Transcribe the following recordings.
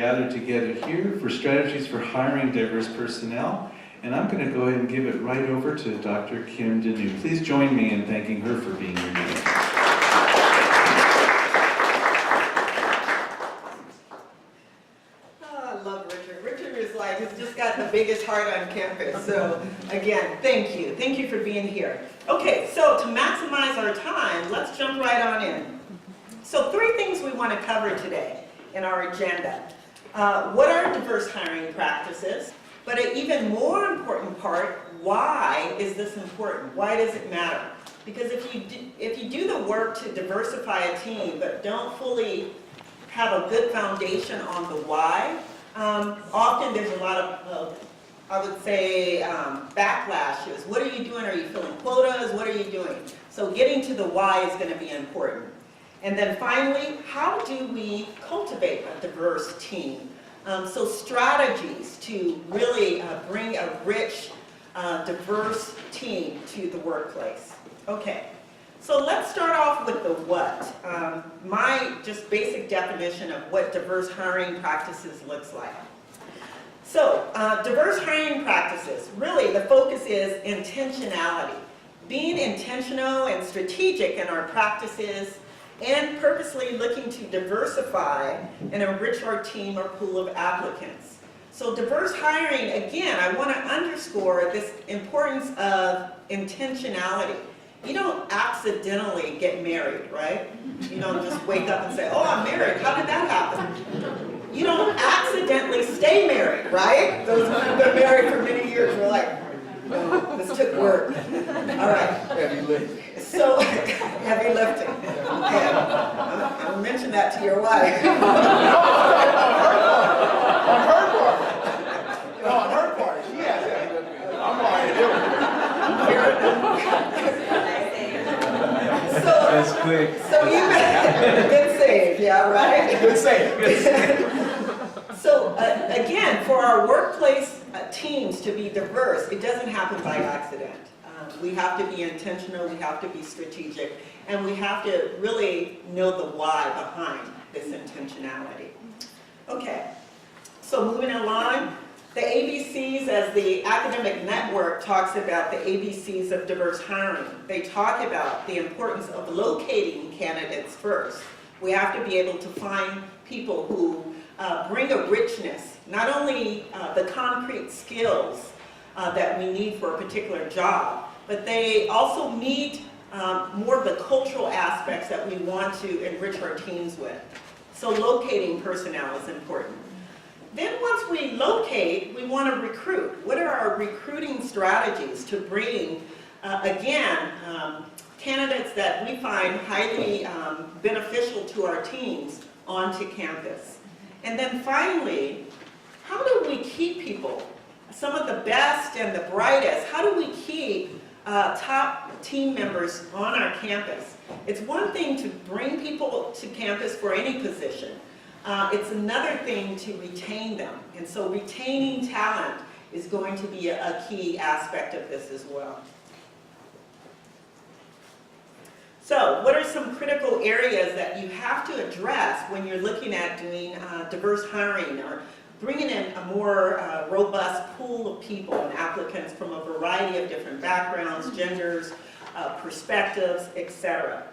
gathered together here for strategies for hiring diverse personnel. And I'm going to go ahead and give it right over to Dr. Kim Danu. Please join me in thanking her for being here today. I love Richard. Richard is like, he's just got the biggest heart on campus. So again, thank you. Thank you for being here. Okay, so to maximize our time, let's jump right on in. So 3 things we want to cover today in our agenda. What are diverse hiring practices? But an even more important part, why is this important? Why does it matter? Because if you do the work to diversify a team but don't fully have a good foundation on the why, often there's a lot of, I would say, backlashes. What are you doing? Are you filling quotas? What are you doing? So getting to the why is going to be important. And then finally, how do we cultivate a diverse team? So strategies to really bring a rich, diverse team to the workplace. Okay, so let's start off with the what. My just basic definition of what diverse hiring practices looks like. So diverse hiring practices, really the focus is intentionality. Being intentional and strategic in our practices and purposely looking to diversify and enrich our team or pool of applicants. So diverse hiring, again, I want to underscore this importance of intentionality. You don't accidentally get married, right? You don't just wake up and say, oh, I'm married. How did that happen? You don't accidentally stay married, right? Those who have been married for many years were like, oh, this took work. All right. Heavy lifting. So, heavy lifting. Okay. I'll mention that to your wife. On her part. No, on her part. She has heavy lifting. I'm already doing it. That's quick. So you good save, yeah, right? Good save. Good save. So again, for our workplace teams to be diverse, it doesn't happen by accident. We have to be intentional, we have to be strategic, and we have to really know the why behind this intentionality. Okay, so moving along, the ABCs, as the academic network talks about the ABCs of diverse hiring, they talk about the importance of locating candidates first. We have to be able to find people who bring a richness, not only the concrete skills that we need for a particular job, but they also meet more of the cultural aspects that we want to enrich our teams with. So locating personnel is important. Then once we locate, we want to recruit. What are our recruiting strategies to bring, again, candidates that we find highly beneficial to our teams onto campus? And then finally, how do we keep people, some of the best and the brightest, how do we keep top team members on our campus? It's one thing to bring people to campus for any position. It's another thing to retain them. And so retaining talent is going to be a key aspect of this as well. So what are some critical areas that you have to address when you're looking at doing diverse hiring or bringing in a more robust pool of people and applicants from a variety of different backgrounds, genders, perspectives, etc.?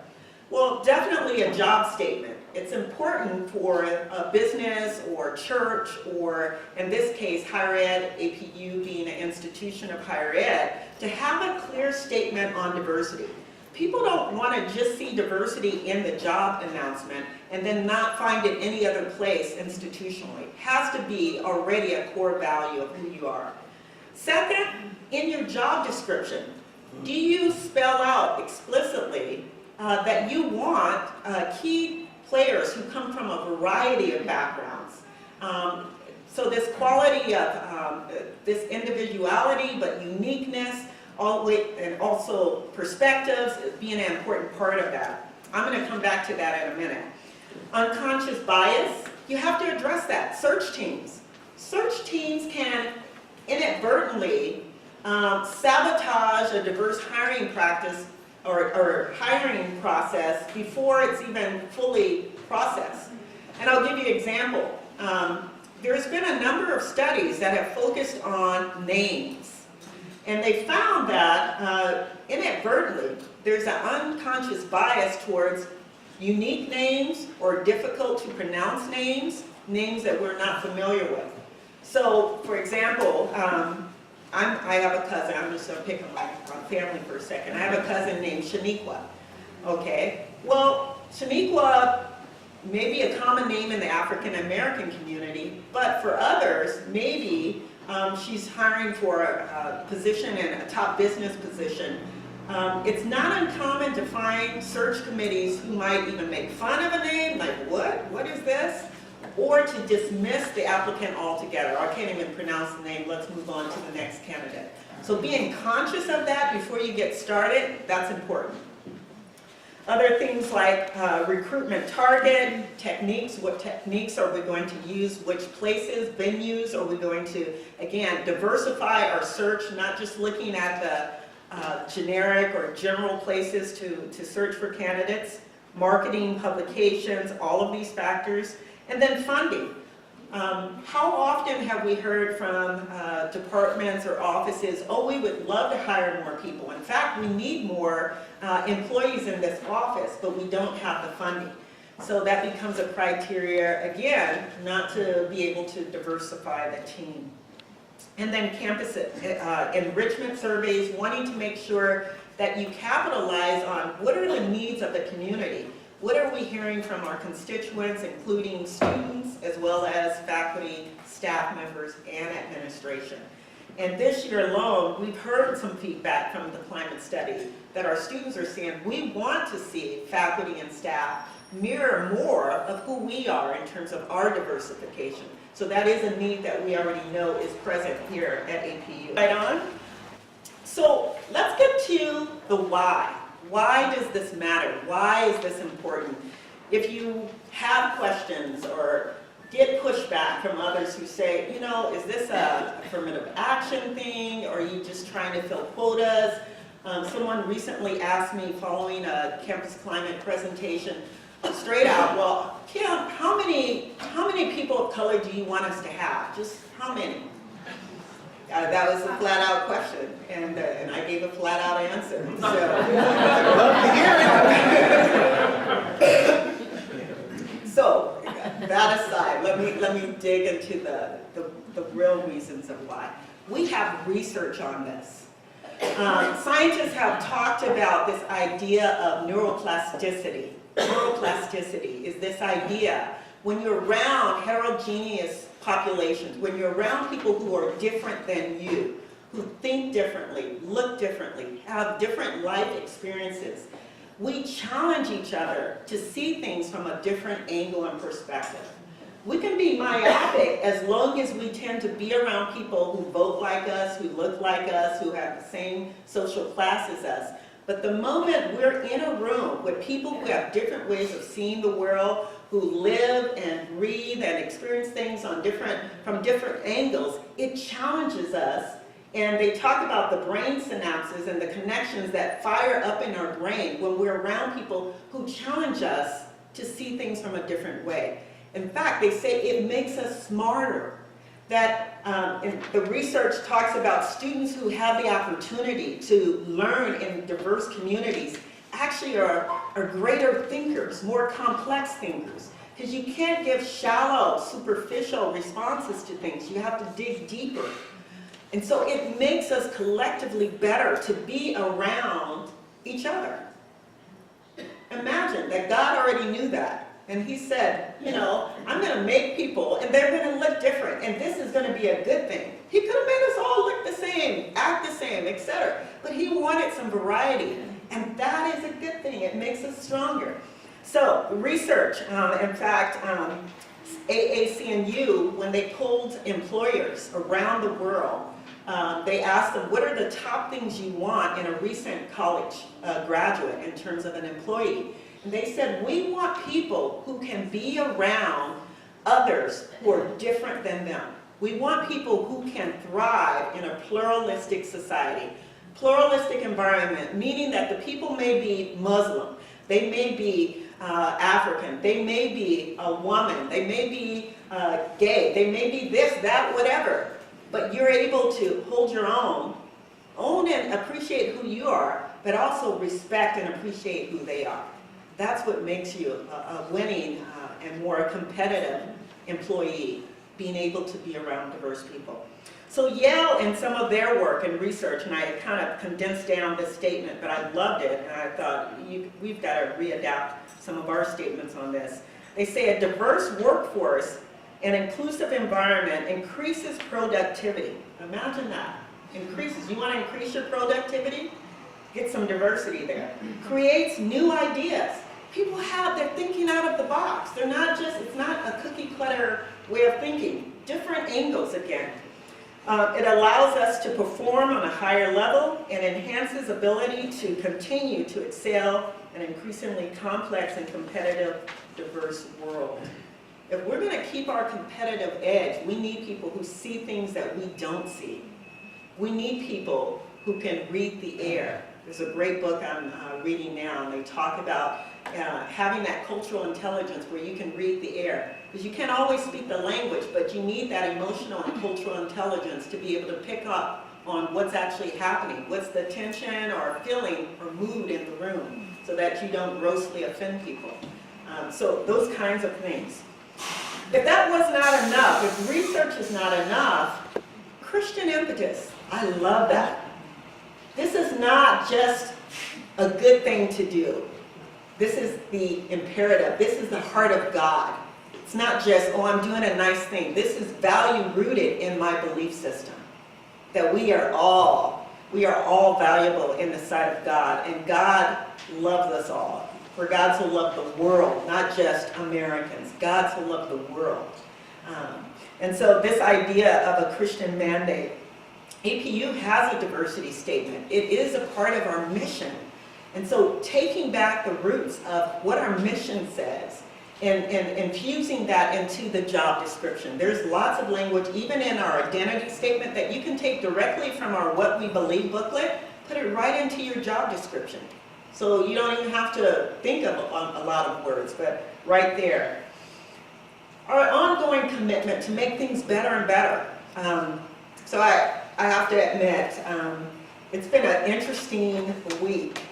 Well, definitely a job statement. It's important for a business or church, or in this case, higher ed, APU being an institution of higher ed, to have a clear statement on diversity. People don't want to just see diversity in the job announcement and then not find it any other place institutionally. It has to be already a core value of who you are. Second, in your job description, do you spell out explicitly that you want key players who come from a variety of backgrounds? So this quality of this individuality but uniqueness, and also perspectives being an important part of that. I'm going to come back to that in a minute. Unconscious bias, you have to address that. Search teams. Search teams can inadvertently sabotage a diverse hiring practice or hiring process before it's even fully processed. And I'll give you an example. there's been a number of studies that have focused on names. And they found that inadvertently, there's an unconscious bias towards unique names or difficult to pronounce names, names that we're not familiar with. So, for example, I have a cousin, I'm just going to pick on my family for a second. I have a cousin named Shaniqua, okay? Well, Shaniqua may be a common name in the African American community, but for others, maybe she's hiring for a position in a top business position. It's not uncommon to find search committees who might even make fun of a name, like, what is this? Or to dismiss the applicant altogether. I can't even pronounce the name, let's move on to the next candidate. So being conscious of that before you get started, that's important. Other things like recruitment target, techniques, what techniques are we going to use, which places, venues are we going to, again, diversify our search, not just looking at the generic or general places to search for candidates, marketing, publications, all of these factors. And then funding. How often have we heard from departments or offices, oh, we would love to hire more people. In fact, we need more employees in this office, but we don't have the funding. So that becomes a criteria, again, not to be able to diversify the team. And then campus enrichment surveys, wanting to make sure that you capitalize on what are the needs of the community. What are we hearing from our constituents, including students, as well as faculty, staff members, and administration? And this year alone, we've heard some feedback from the climate study that our students are saying, we want to see faculty and staff mirror more of who we are in terms of our diversification. So that is a need that we already know is present here at APU. Right on. So let's get to the why. Why does this matter? Why is this important? If you have questions or get pushback from others who say, you know, is this a affirmative action thing, or are you just trying to fill quotas? Someone recently asked me following a campus climate presentation, straight out, well, Kim, how many people of color do you want us to have? Just how many? That was a flat-out question, and I gave a flat-out answer. So, love to hear it. So, that aside, let me dig into the real reasons of why. We have research on this. Scientists have talked about this idea of neuroplasticity. Neuroplasticity is this idea when you're around heterogeneous populations, when you're around people who are different than you, who think differently, look differently, have different life experiences, we challenge each other to see things from a different angle and perspective. We can be myopic as long as we tend to be around people who vote like us, who look like us, who have the same social class as us. But the moment we're in a room with people who have different ways of seeing the world, who live and breathe and experience things on from different angles, it challenges us. And they talk about the brain synapses and the connections that fire up in our brain when we're around people who challenge us to see things from a different way. In fact, they say it makes us smarter. That the research talks about students who have the opportunity to learn in diverse communities actually are greater thinkers, more complex thinkers. Because you can't give shallow, superficial responses to things. You have to dig deeper. And so it makes us collectively better to be around each other. Imagine that God already knew that. And he said, you know, I'm going to make people, and they're going to look different, and this is going to be a good thing. He could have made us all look the same, act the same, etc. But he wanted some variety, and that is a good thing. It makes us stronger. So, research, in fact, AACNU, when they polled employers around the world, they asked them, what are the top things you want in a recent college graduate in terms of an employee? And they said, we want people who can be around others who are different than them. We want people who can thrive in a pluralistic society. Pluralistic environment, meaning that the people may be Muslim, they may be African, they may be a woman, they may be gay, they may be this, that, whatever, but you're able to hold your own and appreciate who you are, but also respect and appreciate who they are. That's what makes you a winning and more competitive employee, being able to be around diverse people. So Yale, in some of their work and research, and I kind of condensed down this statement, but I loved it, and I thought we've got to readapt some of our statements on this. They say a diverse workforce and inclusive environment increases productivity. Imagine that. Increases. You want to increase your productivity? Get some diversity there. Creates new ideas. People they're thinking out of the box. They're not just, it's not a cookie cutter way of thinking. Different angles again. It allows us to perform on a higher level and enhances ability to continue to excel in an increasingly complex and competitive, diverse world. If we're going to keep our competitive edge, we need people who see things that we don't see. We need people who can read the air. There's a great book I'm reading now, and they talk about having that cultural intelligence where you can read the air. Because you can't always speak the language, but you need that emotional and cultural intelligence to be able to pick up on what's actually happening. What's the tension or feeling or mood in the room, so that you don't grossly offend people. So those kinds of things. If that was not enough, if research is not enough, Christian impetus. I love that. This is not just a good thing to do. This is the imperative. This is the heart of God. It's not just, oh, I'm doing a nice thing. This is value rooted in my belief system. That we are all valuable in the sight of God. And God loves us all. For God so loved the world, not just Americans. God so loved the world. And so this idea of a Christian mandate, APU has a diversity statement. It is a part of our mission. And so taking back the roots of what our mission says and infusing that into the job description. There's lots of language, even in our identity statement, that you can take directly from our What We Believe booklet, put it right into your job description. So you don't even have to think of a lot of words, but right there. Our ongoing commitment to make things better and better. So I have to admit, it's been an interesting week.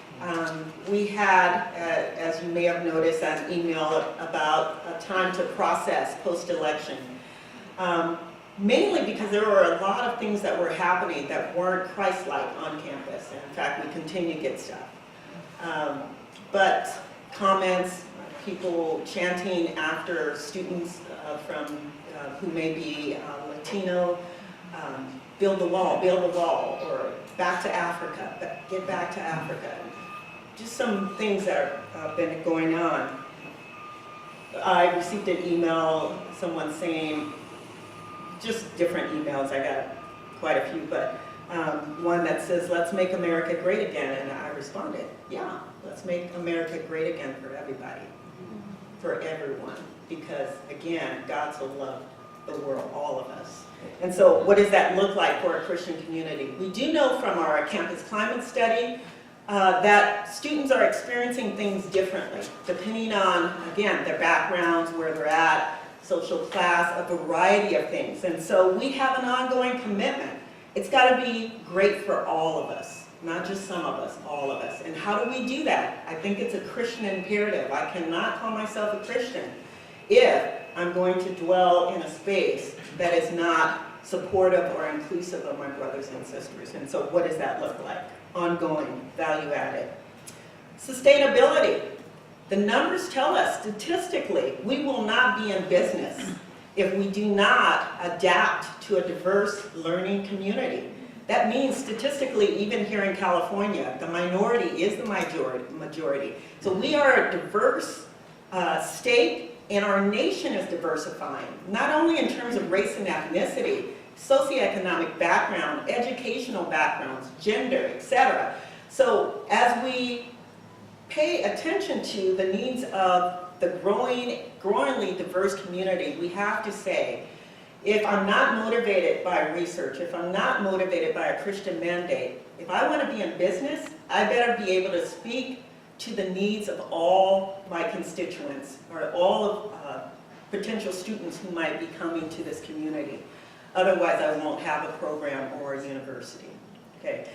We had, as you may have noticed, an email about a time to process post-election. Mainly because there were a lot of things that were happening that weren't Christ-like on campus. And in fact, we continue to get stuff. But comments, people chanting after students who may be Latino, build the wall, or back to Africa, get back to Africa. Just some things that have been going on. I received an email, someone saying, just different emails, I got quite a few, but one that says, let's make America great again, and I responded, yeah, let's make America great again for everybody, for everyone, because again, God so loved the world, all of us. And so what does that look like for a Christian community? We do know from our campus climate study that students are experiencing things differently, depending on, again, their backgrounds, where they're at, social class, a variety of things. And so we have an ongoing commitment. It's got to be great for all of us, not just some of us, all of us. And how do we do that? I think it's a Christian imperative. I cannot call myself a Christian if I'm going to dwell in a space that is not supportive or inclusive of my brothers and sisters. And so what does that look like? Ongoing, value added. Sustainability. The numbers tell us statistically we will not be in business if we do not adapt to a diverse learning community. That means statistically, even here in California, the minority is the majority. So we are a diverse state, and our nation is diversifying, not only in terms of race and ethnicity, socioeconomic background, educational backgrounds, gender, etc. So as we pay attention to the needs of the growingly diverse community, we have to say, if I'm not motivated by research, if I'm not motivated by a Christian mandate, if I want to be in business, I better be able to speak to the needs of all my constituents, or all of potential students who might be coming to this community. Otherwise, I won't have a program or a university. Okay.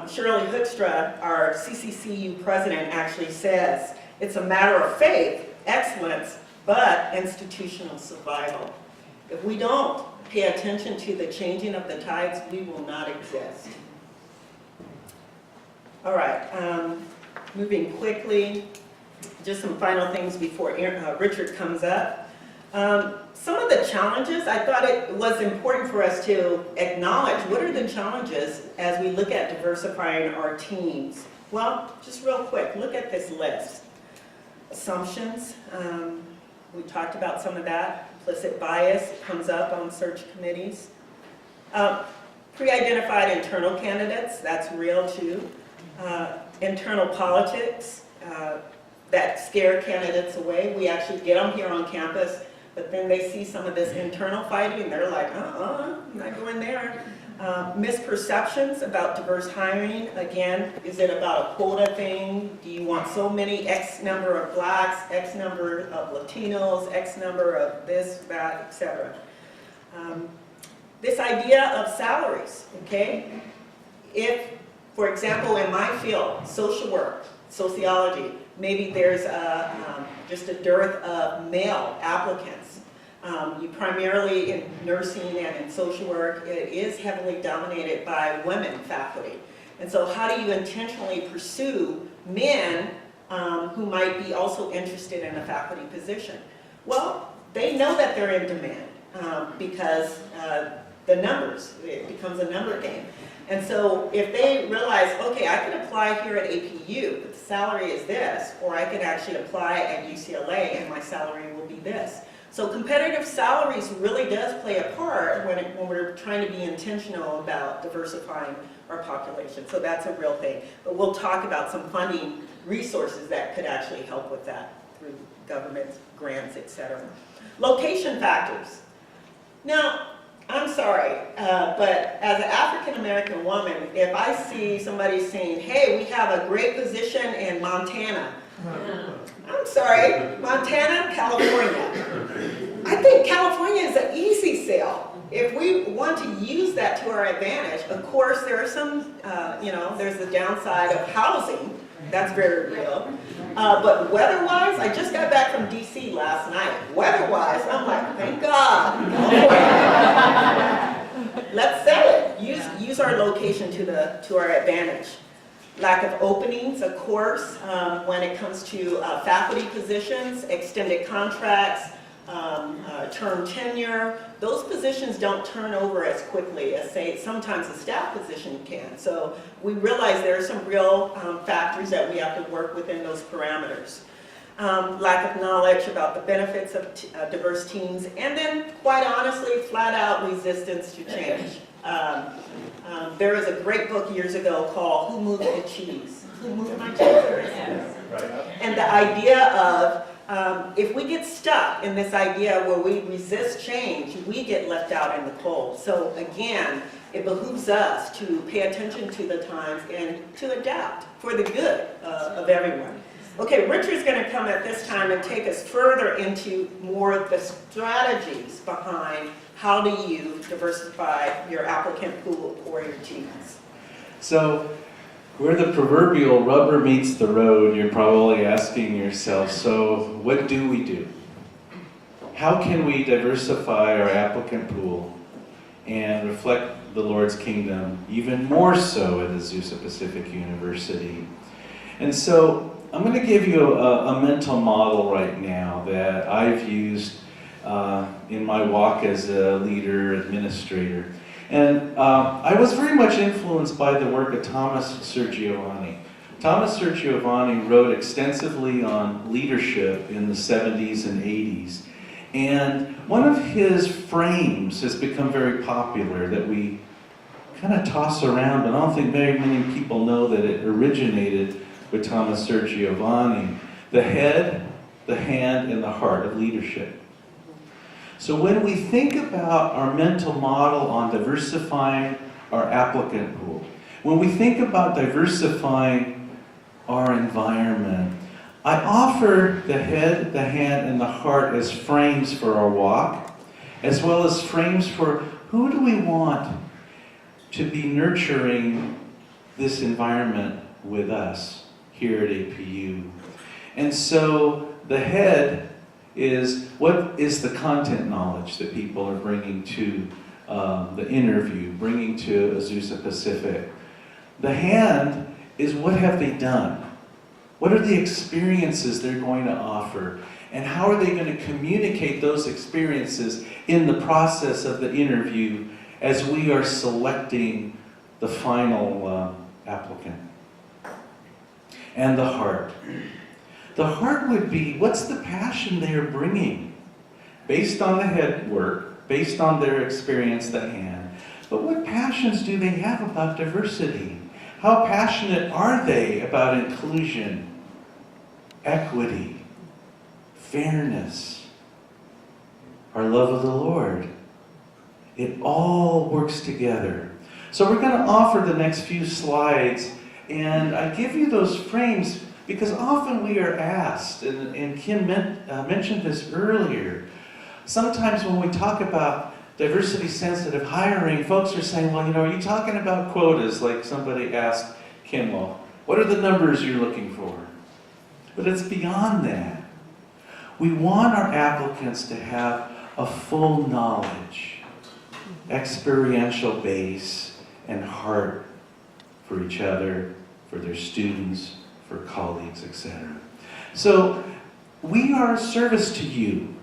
Shirley Hoekstra, our CCCU president, actually says, it's a matter of faith, excellence, but institutional survival. If we don't pay attention to the changing of the tides, we will not exist. All right, moving quickly, just some final things before Richard comes up. Some of the challenges, I thought it was important for us to acknowledge what are the challenges as we look at diversifying our teams. Well, just real quick, look at this list. Assumptions, we talked about some of that. Implicit bias comes up on search committees. Pre-identified internal candidates, that's real too. Internal politics that scare candidates away. We actually get them here on campus, but then they see some of this internal fighting and they're like, I'm not going there. Misperceptions about diverse hiring. Again, is it about a quota thing? Do you want so many X number of blacks, X number of Latinos, X number of this, that, etc. This idea of salaries, okay? If, for example, in my field, social work, sociology, maybe there's just a dearth of male applicants. You primarily in nursing and in social work, it is heavily dominated by women faculty. And so how do you intentionally pursue men who might be also interested in a faculty position? Well, they know that they're in demand because the numbers, it becomes a number game. And so if they realize, okay, I can apply here at APU, but the salary is this, or I can actually apply at UCLA and my salary will be this. So competitive salaries really does play a part when we're trying to be intentional about diversifying our population. So that's a real thing. But we'll talk about some funding resources that could actually help with that through government grants, etc. Location factors. Now, I'm sorry, but as an African-American woman, if I see somebody saying, hey, we have a great position in Montana, I'm sorry, Montana, California. I think California is an easy sell. If we want to use that to our advantage, of course there are some, there's the downside of housing. That's very real. But weather-wise, I just got back from DC last night. Weather-wise, I'm like, thank God. Let's sell it. Use our location to our advantage. Lack of openings, of course, when it comes to faculty positions, extended contracts, term tenure. Those positions don't turn over as quickly as, say, sometimes a staff position can. So we realize there are some real factors that we have to work within those parameters. Lack of knowledge about the benefits of diverse teams, and then, quite honestly, flat-out resistance to change. There was a great book years ago called Who Moved the Cheese? Who Moved My Cheese? And the idea of if we get stuck in this idea where we resist change, we get left out in the cold. So again, it behooves us to pay attention to the times and to adapt for the good of everyone. Okay, Richard's going to come at this time and take us further into more of the strategies behind how do you diversify your applicant pool or your teams. So, where the proverbial rubber meets the road, you're probably asking yourself, so what do we do? How can we diversify our applicant pool and reflect the Lord's kingdom even more so at Azusa Pacific University? And so I'm going to give you a mental model right now that I've used in my walk as a leader, administrator. And I was very much influenced by the work of Thomas Sergiovanni. Thomas Sergiovanni wrote extensively on leadership in the 70s and 80s. And one of his frames has become very popular that we kind of toss around, but I don't think very many people know that it originated with Thomas Sergiovanni. The head, the hand, and the heart of leadership. So when we think about our mental model on diversifying our applicant pool, when we think about diversifying our environment, I offer the head, the hand, and the heart as frames for our walk, as well as frames for who do we want to be nurturing this environment with us here at APU. And so the head is what is the content knowledge that people are bringing to the interview, bringing to Azusa Pacific. The hand is what have they done? What are the experiences they're going to offer? And how are they going to communicate those experiences in the process of the interview as we are selecting the final applicant? And the heart. The heart would be, what's the passion they are bringing? Based on the head work, based on their experience, the hand. But what passions do they have about diversity? How passionate are they about inclusion, equity, fairness, our love of the Lord? It all works together. So we're going to offer the next few slides, and I give you those frames because often we are asked, and Kim mentioned this earlier, sometimes when we talk about diversity-sensitive hiring, folks are saying, well, are you talking about quotas? Like somebody asked Kim, well, what are the numbers you're looking for? But it's beyond that. We want our applicants to have a full knowledge, experiential base, and heart for each other, for their students, for colleagues, etc. So we are a service to you.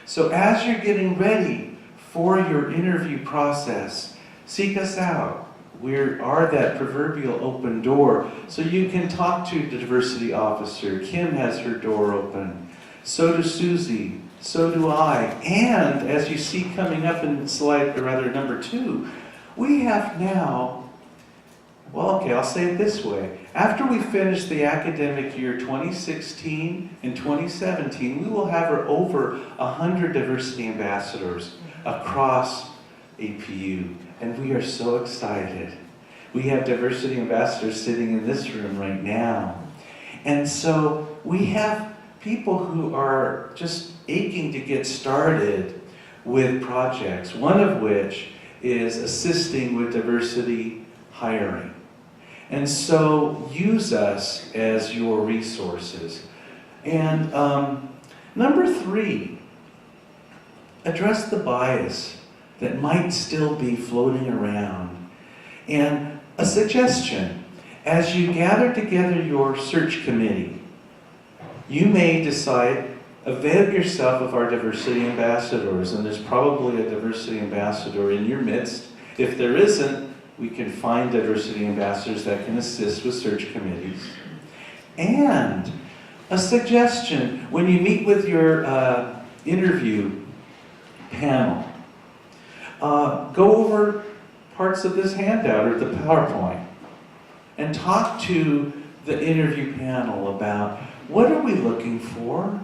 So as you're getting ready for your interview process, seek us out. We are that proverbial open door, so you can talk to the diversity officer. Kim has her door open. So does Susie. So do I. And as you see coming up in slide, or rather number 2, we have now, well, okay, I'll say it this way. After we finish the academic year 2016 and 2017, we will have over 100 diversity ambassadors across APU. And we are so excited. We have diversity ambassadors sitting in this room right now. And so we have people who are just aching to get started with projects, one of which is assisting with diversity hiring. And so use us as your resources. And number 3, address the bias that might still be floating around. And a suggestion, as you gather together your search committee, you may decide, avail yourself of our diversity ambassadors, and there's probably a diversity ambassador in your midst. If there isn't, we can find diversity ambassadors that can assist with search committees. And a suggestion, when you meet with your interview panel, go over parts of this handout or the PowerPoint and talk to the interview panel about what are we looking for?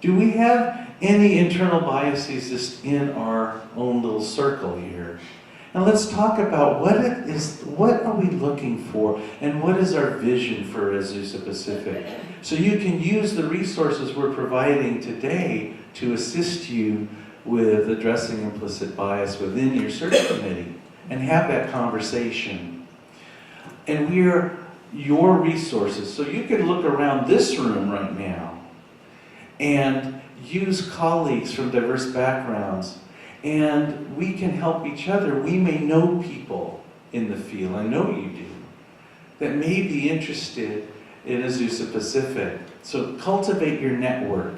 Do we have any internal biases just in our own little circle here? And let's talk about what are we looking for and what is our vision for Azusa Pacific. So you can use the resources we're providing today to assist you with addressing implicit bias within your search committee and have that conversation. And we're your resources. So you can look around this room right now and use colleagues from diverse backgrounds, and we can help each other. We may know people in the field, I know you do, that may be interested in Azusa Pacific. So cultivate your network.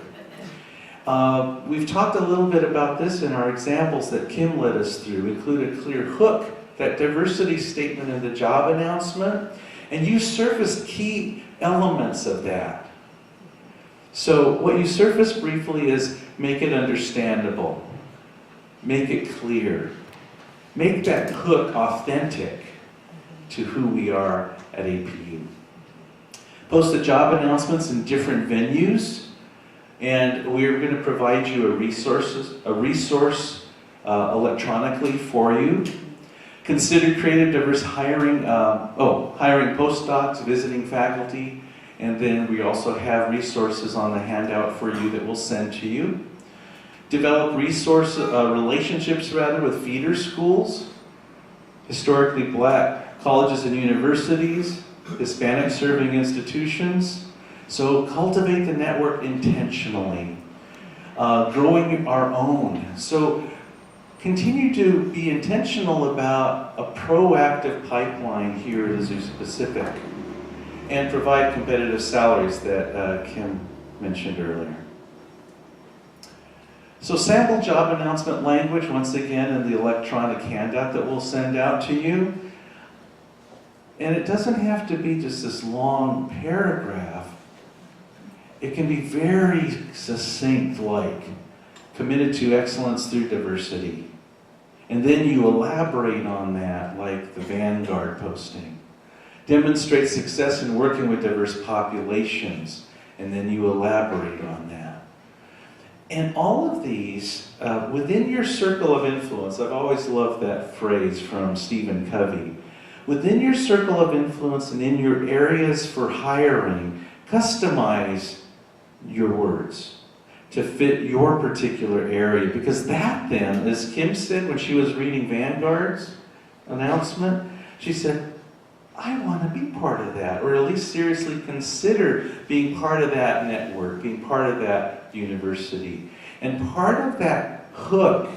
We've talked a little bit about this in our examples that Kim led us through. Include a clear hook, that diversity statement in the job announcement, and you surface key elements of that. So what you surface briefly is make it understandable, make it clear, make that hook authentic to who we are at APU. Post the job announcements in different venues, and we're going to provide you a resource electronically for you. Consider creative diverse hiring, hiring postdocs, visiting faculty, And then we also have resources on the handout for you that we'll send to you. Develop relationships with feeder schools, historically black colleges and universities, Hispanic serving institutions. So cultivate the network intentionally. Growing our own. So continue to be intentional about a proactive pipeline here at Azusa Pacific and provide competitive salaries that Kim mentioned earlier. So sample job announcement language, once again, in the electronic handout that we'll send out to you. And it doesn't have to be just this long paragraph. It can be very succinct, like committed to excellence through diversity. And then you elaborate on that, like the Vanguard posting. Demonstrate success in working with diverse populations, and then you elaborate on that. And all of these, within your circle of influence, I've always loved that phrase from Stephen Covey. Within your circle of influence and in your areas for hiring, customize your words to fit your particular area. Because that then, as Kim said when she was reading Vanguard's announcement, she said, I want to be part of that, or at least seriously consider being part of that network, being part of that university. And part of that hook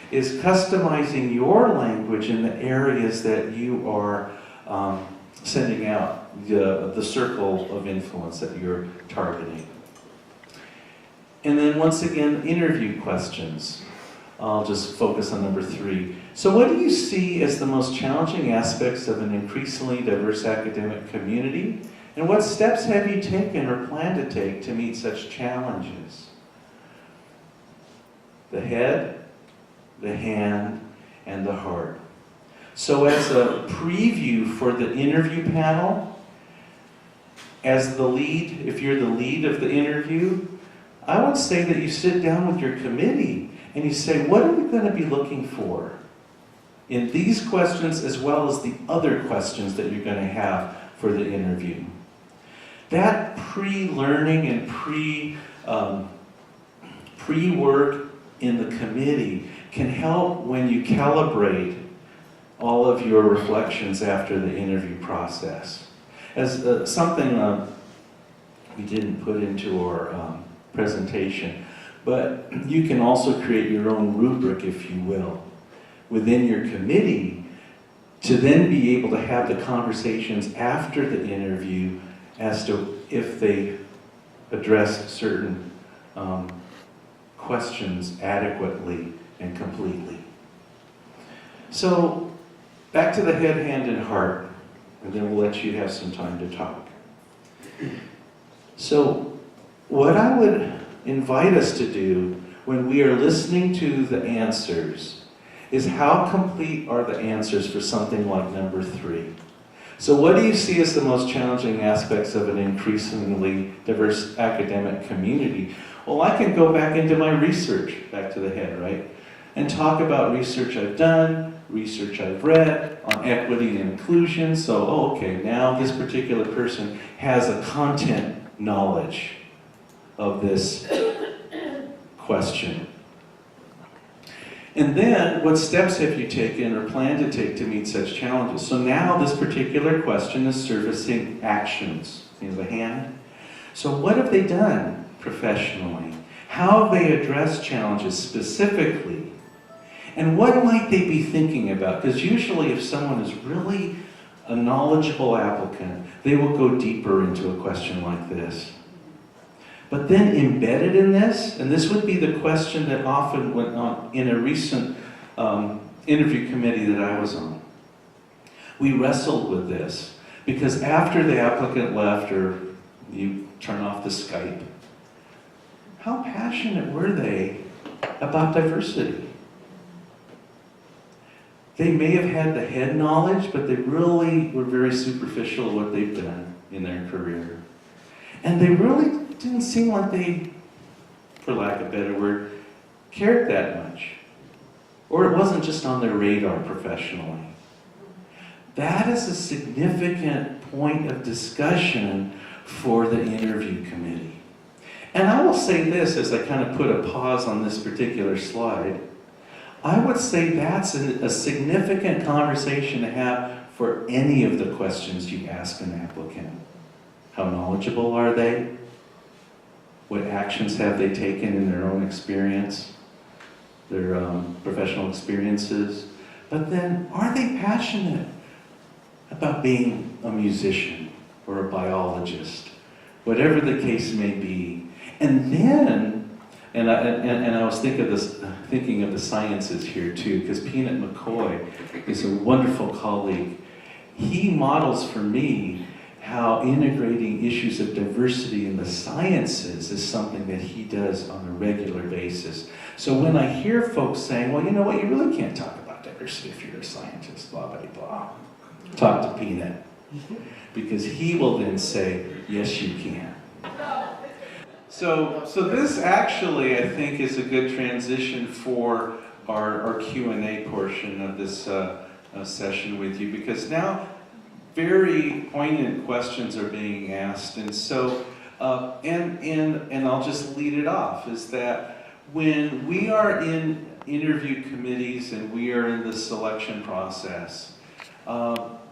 is customizing your language in the areas that you are sending out, the circle of influence that you're targeting. And then once again, interview questions. I'll just focus on number 3. So what do you see as the most challenging aspects of an increasingly diverse academic community? And what steps have you taken or plan to take to meet such challenges? The head, the hand, and the heart. So as a preview for the interview panel, as the lead, if you're the lead of the interview, I would say that you sit down with your committee and you say, what are we going to be looking for in these questions as well as the other questions that you're going to have for the interview? That pre-learning and pre-work in the committee can help when you calibrate all of your reflections after the interview process. As something we didn't put into our presentation, but you can also create your own rubric, if you will, within your committee to then be able to have the conversations after the interview as to if they addressed certain questions adequately and completely. So, back to the head, hand, and heart, and then we'll let you have some time to talk. So, what I would invite us to do when we are listening to the answers is how complete are the answers for something like number 3. So what do you see as the most challenging aspects of an increasingly diverse academic community? Well, I can go back into my research, back to the head, right? And talk about research I've done, research I've read on equity and inclusion. So, okay, now this particular person has a content knowledge of this question. And then, what steps have you taken or plan to take to meet such challenges? So now this particular question is surfacing actions. You know, the hand. So what have they done professionally? How have they addressed challenges specifically? And what might they be thinking about? Because usually if someone is really a knowledgeable applicant, they will go deeper into a question like this. But then embedded in this, and this would be the question that often went on in a recent interview committee that I was on. We wrestled with this because after the applicant left, or you turn off the Skype, how passionate were they about diversity? They may have had the head knowledge, but they really were very superficial at what they've done in their career. And they really didn't seem like they, for lack of a better word, cared that much. Or it wasn't just on their radar professionally. that is a significant point of discussion for the interview committee. And I will say this as I kind of put a pause on this particular slide. I would say that's a significant conversation to have for any of the questions you ask an applicant. How knowledgeable are they? What actions have they taken in their own experience, their professional experiences? But then, are they passionate about being a musician or a biologist? Whatever the case may be. And then, and I was thinking of the sciences here too, because Peanut McCoy is a wonderful colleague. He models for me how integrating issues of diversity in the sciences is something that he does on a regular basis. So when I hear folks saying, well, you know what, you really can't talk about diversity if you're a scientist, blah, blah, blah. Talk to Peanut. Because he will then say, yes, you can. So this actually, I think, is a good transition for our Q&A portion of this session with you, because now very poignant questions are being asked. And so, and I'll just lead it off, is that when we are in interview committees and we are in the selection process,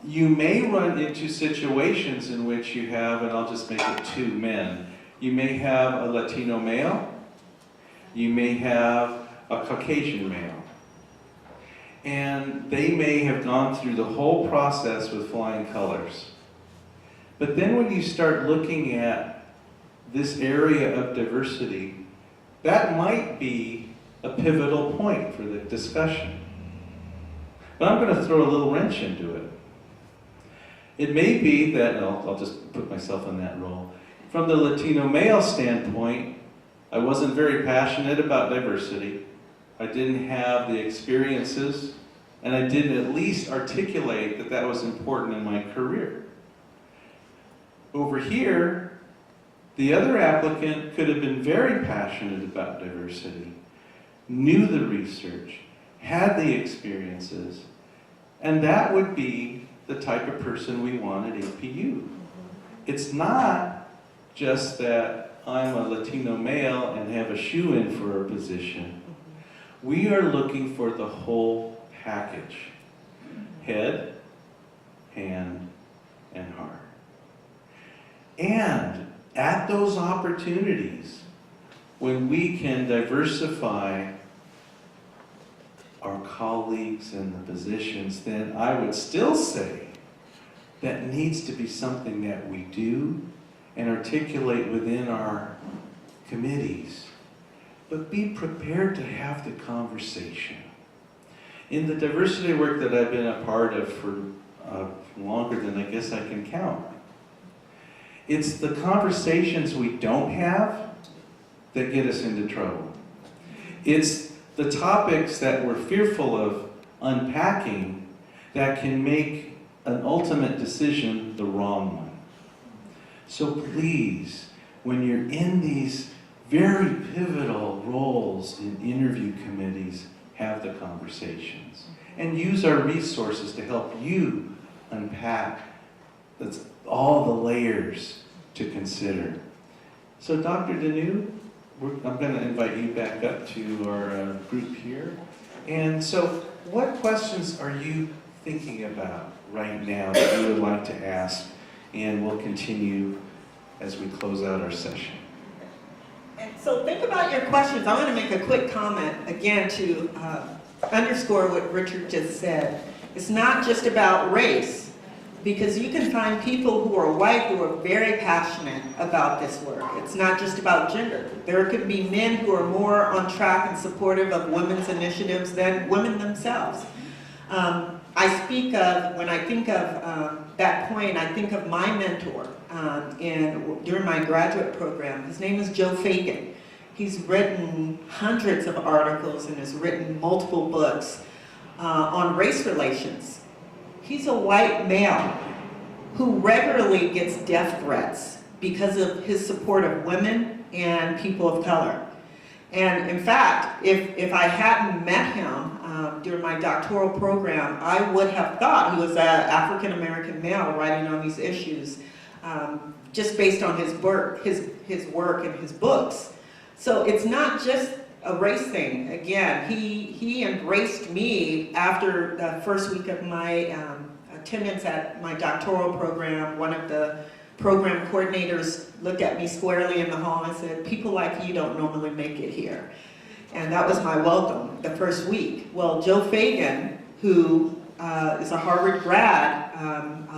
you may run into situations in which you have, and I'll just make it two men, you may have a Latino male, you may have a Caucasian male. And they may have gone through the whole process with flying colors. But then when you start looking at this area of diversity, that might be a pivotal point for the discussion. But I'm going to throw a little wrench into it. It may be that, I'll just put myself in that role. From the Latino male standpoint, I wasn't very passionate about diversity. I didn't have the experiences, and I didn't at least articulate that that was important in my career. Over here, the other applicant could have been very passionate about diversity, knew the research, had the experiences, and that would be the type of person we want at APU. It's not just that I'm a Latino male and have a shoe-in for a position. We are looking for the whole package. Head, hand, and heart. And at those opportunities, when we can diversify our colleagues and the positions, then I would still say that needs to be something that we do and articulate within our committees. But be prepared to have the conversation. In the diversity work that I've been a part of for longer than I guess I can count, it's the conversations we don't have that get us into trouble. It's the topics that we're fearful of unpacking that can make an ultimate decision the wrong one. So please, when you're in these very pivotal roles in interview committees, have the conversations. And use our resources to help you unpack all the layers to consider. So Dr. Danu, I'm going to invite you back up to our group here. And so what questions are you thinking about right now that you would like to ask? And we'll continue as we close out our session. And so think about your questions. I want to make a quick comment, again, to underscore what Richard just said. It's not just about race, because you can find people who are white who are very passionate about this work. It's not just about gender. There could be men who are more on track and supportive of women's initiatives than women themselves. I speak of, when I think of that point, I think of my mentor during my graduate program. His name is Joe Fagan. He's written hundreds of articles and has written multiple books on race relations. He's a white male who regularly gets death threats because of his support of women and people of color. And in fact, if I hadn't met him during my doctoral program, I would have thought he was an African-American male writing on these issues, just based on his work and his books. So it's not just a race thing. Again, he embraced me after the first week of my attendance at my doctoral program. One of the program coordinators looked at me squarely in the hall and said, "People like you don't normally make it here." And that was my welcome the first week. Well, Joe Fagan, who is a Harvard grad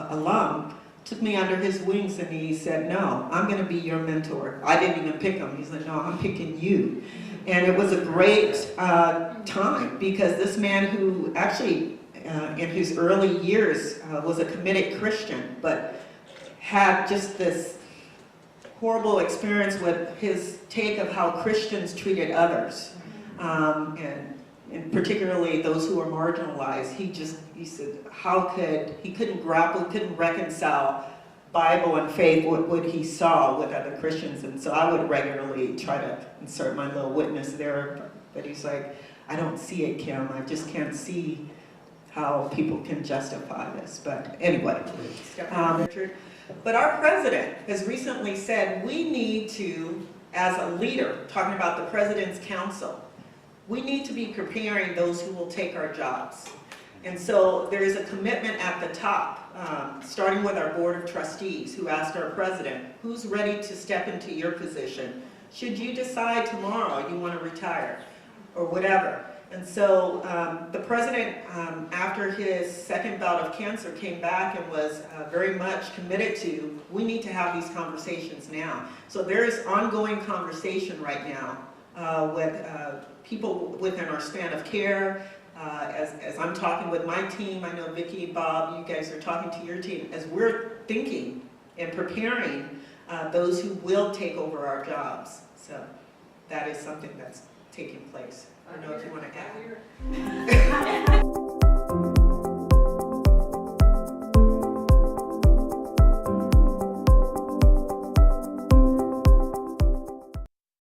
alum, took me under his wings and he said, "No, I'm going to be your mentor." I didn't even pick him. He said, "No, I'm picking you." And it was a great time, because this man, who actually in his early years was a committed Christian, but had just this horrible experience with his take of how Christians treated others, and particularly those who were marginalized. He said he couldn't grapple, couldn't reconcile Bible and faith with what he saw with other Christians. And so I would regularly try to insert my little witness there, but he's like, "I don't see it, Kim. I just can't see how people can justify this." But anyway, Richard. But our president has recently said we need to, as a leader, talking about the President's Council, we need to be preparing those who will take our jobs. And so there is a commitment at the top, starting with our Board of Trustees, who asked our president, "Who's ready to step into your position should you decide tomorrow you want to retire," or whatever. And so the president, after his second bout of cancer, came back and was very much committed to, we need to have these conversations now. So there is ongoing conversation right now with people within our span of care. As I'm talking with my team, I know Vicki, Bob, you guys are talking to your team, as we're thinking and preparing those who will take over our jobs. So that is something that's taking place. I don't know if you want to add.